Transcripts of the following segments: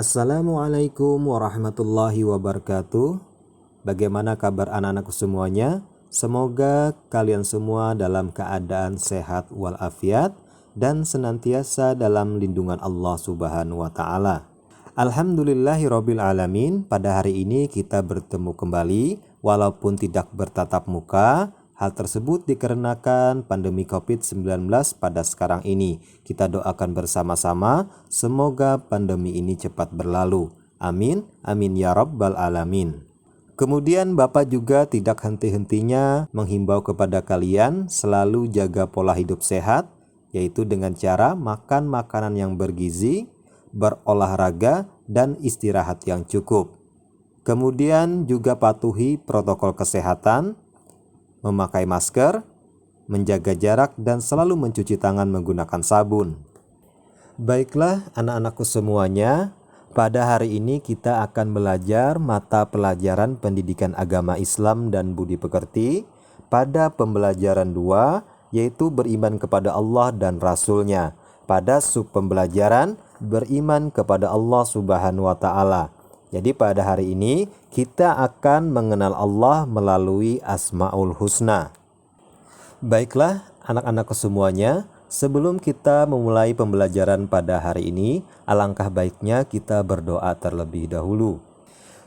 Assalamualaikum warahmatullahi wabarakatuh. Bagaimana kabar anak-anakku semuanya? Semoga kalian semua dalam keadaan sehat walafiat dan senantiasa dalam lindungan Allah Subhanahu wa taala. Alhamdulillahirabbil alamin. Pada hari ini kita bertemu kembali walaupun tidak bertatap muka. Hal tersebut dikarenakan pandemi COVID-19 pada sekarang ini. Kita doakan bersama-sama semoga pandemi ini cepat berlalu. Amin, amin ya rabbal alamin. Kemudian Bapak juga tidak henti-hentinya menghimbau kepada kalian selalu jaga pola hidup sehat, yaitu dengan cara makan makanan yang bergizi, berolahraga, dan istirahat yang cukup. Kemudian juga patuhi protokol kesehatan, memakai masker, menjaga jarak, dan selalu mencuci tangan menggunakan sabun. Baiklah anak-anakku semuanya, pada hari ini kita akan belajar mata pelajaran pendidikan agama Islam dan budi pekerti pada pembelajaran 2, yaitu beriman kepada Allah dan Rasul-Nya. Pada sub pembelajaran beriman kepada Allah Subhanahu wa taala. Jadi pada hari ini kita akan mengenal Allah melalui Asmaul Husna. Baiklah anak-anakku semuanya, sebelum kita memulai pembelajaran pada hari ini, alangkah baiknya kita berdoa terlebih dahulu.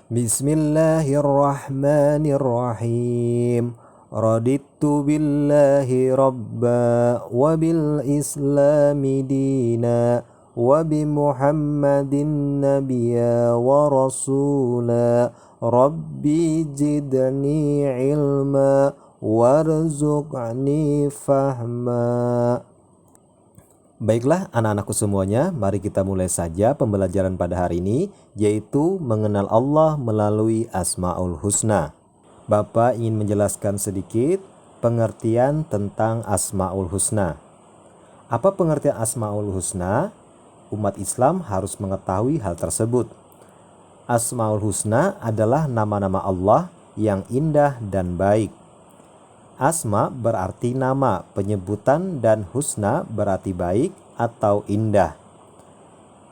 Bismillahirrahmanirrahim. Raditu billahi rabba wa bil islami dina wa bi Muhammadin nabiyya wa rasula rabbi zidni ilma warzuqni fahma. Baiklah anak-anakku semuanya, mari kita mulai saja pembelajaran pada hari ini, yaitu mengenal Allah melalui Asmaul Husna. Bapak ingin menjelaskan sedikit pengertian tentang Asmaul Husna. Apa pengertian Asmaul Husna? Umat Islam harus mengetahui hal tersebut. Asmaul Husna adalah nama-nama Allah yang indah dan baik. Asma berarti nama, penyebutan, dan husna berarti baik atau indah.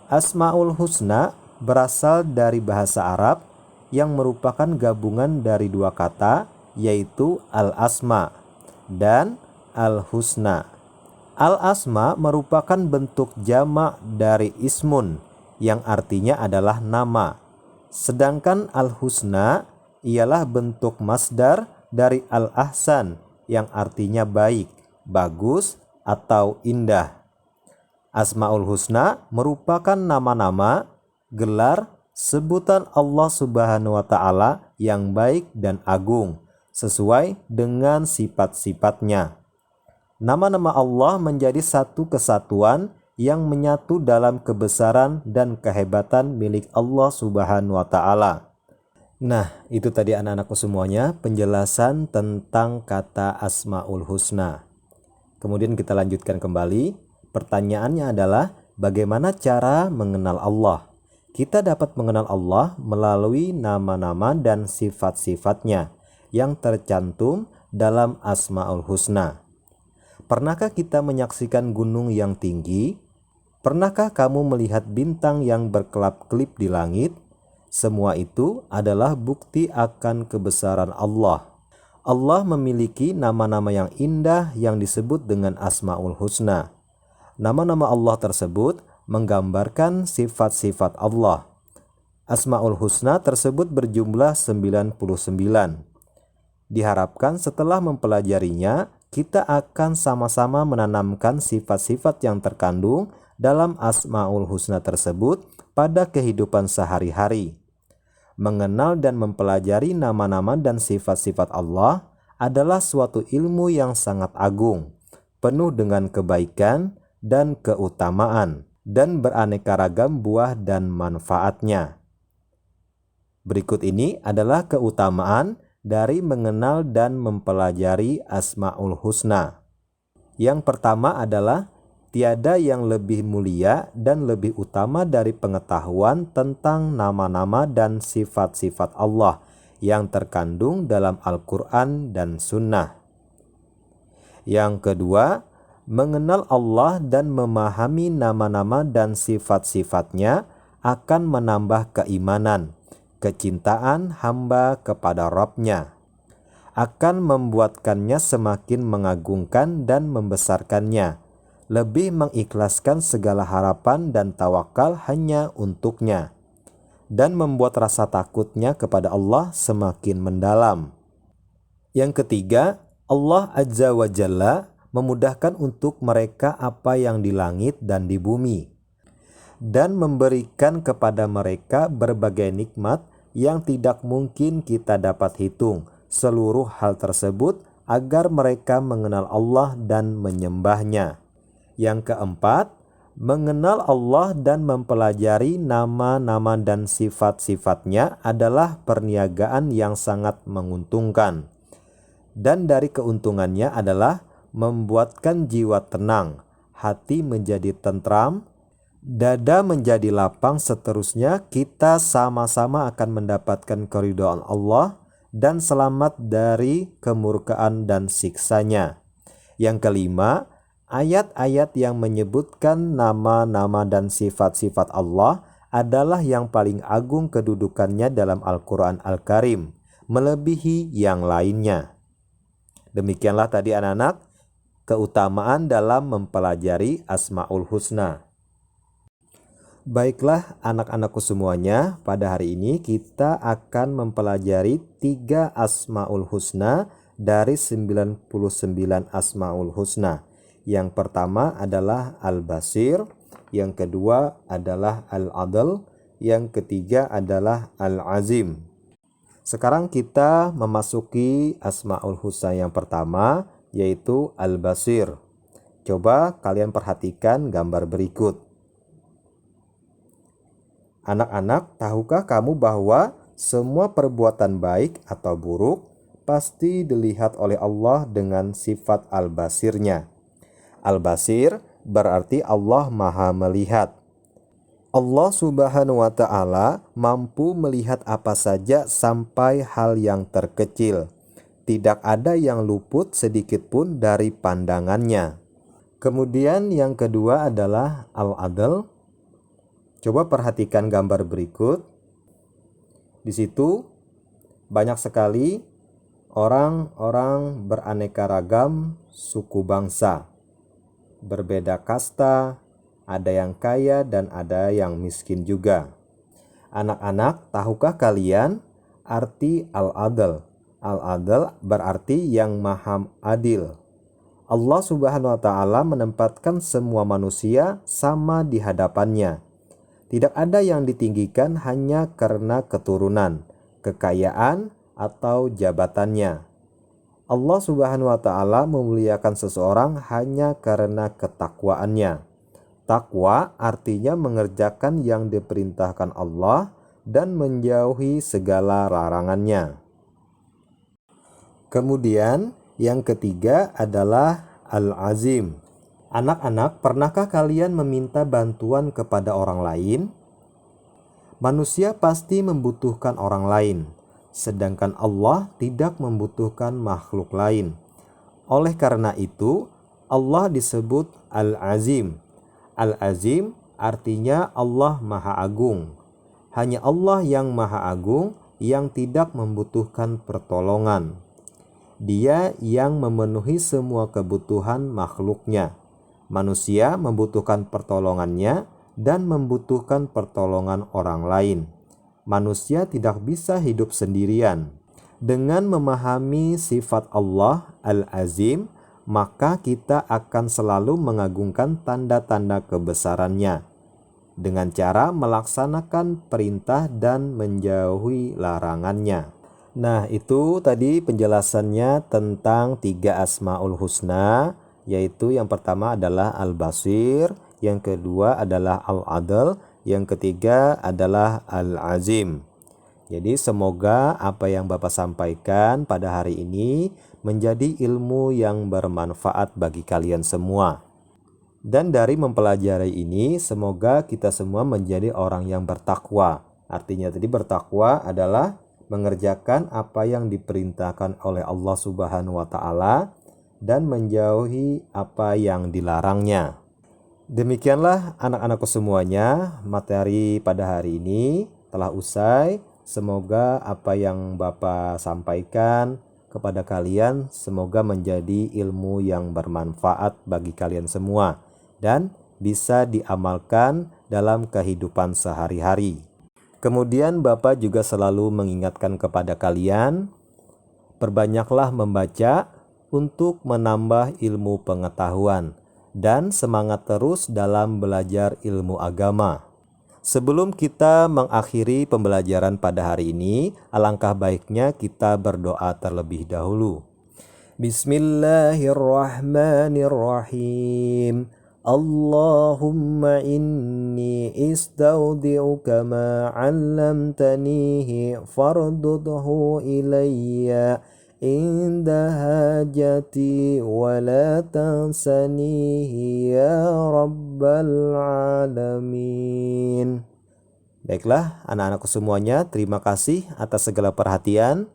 Asmaul Husna berasal dari bahasa Arab yang merupakan gabungan dari dua kata, yaitu al-asma dan al-husna. Al-asma merupakan bentuk jamak dari ismun yang artinya adalah nama. Sedangkan al-husna ialah bentuk masdar dari al-ahsan yang artinya baik, bagus, atau indah. Asmaul Husna merupakan nama-nama, gelar, sebutan Allah Subhanahu wa taala yang baik dan agung sesuai dengan sifat-sifatnya. Nama-nama Allah menjadi satu kesatuan yang menyatu dalam kebesaran dan kehebatan milik Allah Subhanahu wa taala. Nah, itu tadi anak-anakku semuanya penjelasan tentang kata Asmaul Husna. Kemudian kita lanjutkan kembali. Pertanyaannya adalah bagaimana cara mengenal Allah? Kita dapat mengenal Allah melalui nama-nama dan sifat-sifatnya yang tercantum dalam Asmaul Husna. Pernahkah kita menyaksikan gunung yang tinggi? Pernahkah kamu melihat bintang yang berkelap-kelip di langit? Semua itu adalah bukti akan kebesaran Allah. Allah memiliki nama-nama yang indah yang disebut dengan Asmaul Husna. Nama-nama Allah tersebut menggambarkan sifat-sifat Allah. Asmaul Husna tersebut berjumlah 99. Diharapkan setelah mempelajarinya, kita akan sama-sama menanamkan sifat-sifat yang terkandung dalam Asmaul Husna tersebut pada kehidupan sehari-hari. Mengenal dan mempelajari nama-nama dan sifat-sifat Allah adalah suatu ilmu yang sangat agung, penuh dengan kebaikan dan keutamaan, dan beraneka ragam buah dan manfaatnya. Berikut ini adalah keutamaan dari mengenal dan mempelajari Asmaul Husna. Yang pertama adalah tiada yang lebih mulia dan lebih utama dari pengetahuan tentang nama-nama dan sifat-sifat Allah yang terkandung dalam Al-Quran dan Sunnah. Yang kedua, mengenal Allah dan memahami nama-nama dan sifat-sifatnya akan menambah keimanan, kecintaan hamba kepada Rabb-Nya, akan membuatkannya semakin mengagungkan dan membesarkannya, lebih mengikhlaskan segala harapan dan tawakal hanya untuknya, dan membuat rasa takutnya kepada Allah semakin mendalam. Yang ketiga, Allah Azza wa Jalla memudahkan untuk mereka apa yang di langit dan di bumi, dan memberikan kepada mereka berbagai nikmat yang tidak mungkin kita dapat hitung. Seluruh hal tersebut agar mereka mengenal Allah dan menyembahnya. Yang keempat, mengenal Allah dan mempelajari nama-nama dan sifat-sifatnya adalah perniagaan yang sangat menguntungkan. Dan dari keuntungannya adalah membuatkan jiwa tenang, hati menjadi tentram, dada menjadi lapang, seterusnya kita sama-sama akan mendapatkan keridhaan Allah dan selamat dari kemurkaan dan siksanya. Yang kelima, ayat-ayat yang menyebutkan nama-nama dan sifat-sifat Allah adalah yang paling agung kedudukannya dalam Al-Quran Al-Karim, melebihi yang lainnya. Demikianlah tadi anak-anak, keutamaan dalam mempelajari Asmaul Husna. Baiklah anak-anakku semuanya, pada hari ini kita akan mempelajari 3 Asmaul Husna dari 99 Asmaul Husna. Yang pertama adalah Al-Basir, yang kedua adalah Al-Adl, yang ketiga adalah Al-Azim. Sekarang kita memasuki Asmaul Husna yang pertama, yaitu Al-Basir. Coba kalian perhatikan gambar berikut. Anak-anak, tahukah kamu bahwa semua perbuatan baik atau buruk pasti dilihat oleh Allah dengan sifat Al-Basirnya? Al-Basir berarti Allah Maha Melihat. Allah Subhanahu wa Ta'ala mampu melihat apa saja sampai hal yang terkecil. Tidak ada yang luput sedikit pun dari pandangannya. Kemudian yang kedua adalah Al-Adl. Coba perhatikan gambar berikut. Di situ banyak sekali orang-orang beraneka ragam suku bangsa. Berbeda kasta, ada yang kaya dan ada yang miskin juga. Anak-anak, tahukah kalian arti Al-Adl? Al-Adl berarti yang maha adil. Allah Subhanahu wa Ta'ala menempatkan semua manusia sama di hadapannya. Tidak ada yang ditinggikan hanya karena keturunan, kekayaan, atau jabatannya. Allah Subhanahu wa Ta'ala memuliakan seseorang hanya karena ketakwaannya. Takwa artinya mengerjakan yang diperintahkan Allah dan menjauhi segala larangannya. Kemudian yang ketiga adalah Al-Azim. Anak-anak, pernahkah kalian meminta bantuan kepada orang lain? Manusia pasti membutuhkan orang lain, sedangkan Allah tidak membutuhkan makhluk lain. Oleh karena itu, Allah disebut Al-Azim. Al-Azim artinya Allah Maha Agung. Hanya Allah yang Maha Agung yang tidak membutuhkan pertolongan. Dia yang memenuhi semua kebutuhan makhluknya. Manusia membutuhkan pertolongannya dan membutuhkan pertolongan orang lain. Manusia tidak bisa hidup sendirian. Dengan memahami sifat Allah Al-Azim, maka kita akan selalu mengagungkan tanda-tanda kebesarannya dengan cara melaksanakan perintah dan menjauhi larangannya. Nah, itu tadi penjelasannya tentang 3 Asmaul Husna, yaitu yang pertama adalah Al-Basir, yang kedua adalah Al-Adl, yang ketiga adalah Al-Azim. Jadi semoga apa yang Bapak sampaikan pada hari ini menjadi ilmu yang bermanfaat bagi kalian semua. Dan dari mempelajari ini, semoga kita semua menjadi orang yang bertakwa. Artinya tadi bertakwa adalah mengerjakan apa yang diperintahkan oleh Allah Subhanahu wa Ta'ala dan menjauhi apa yang dilarangnya. Demikianlah anak-anakku semuanya, materi pada hari ini telah usai. Semoga apa yang Bapak sampaikan kepada kalian semoga menjadi ilmu yang bermanfaat bagi kalian semua dan bisa diamalkan dalam kehidupan sehari-hari. Kemudian Bapak juga selalu mengingatkan kepada kalian, perbanyaklah membaca untuk menambah ilmu pengetahuan dan semangat terus dalam belajar ilmu agama. Sebelum kita mengakhiri pembelajaran pada hari ini, alangkah baiknya kita berdoa terlebih dahulu. Bismillahirrahmanirrahim. Allahumma inni istaudi'uka ma 'allamtanihi fardudhu ilayya inda hajati wa la tansanihi ya rabbal alamin. Baiklah anak-anakku semuanya, terima kasih atas segala perhatian.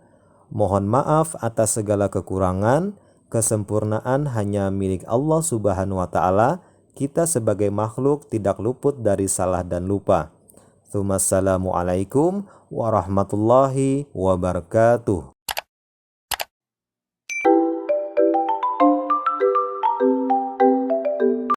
Mohon maaf atas segala kekurangan. Kesempurnaan hanya milik Allah Subhanahu wa Ta'ala. Kita sebagai makhluk tidak luput dari salah dan lupa. Assalamualaikum warahmatullahi wabarakatuh.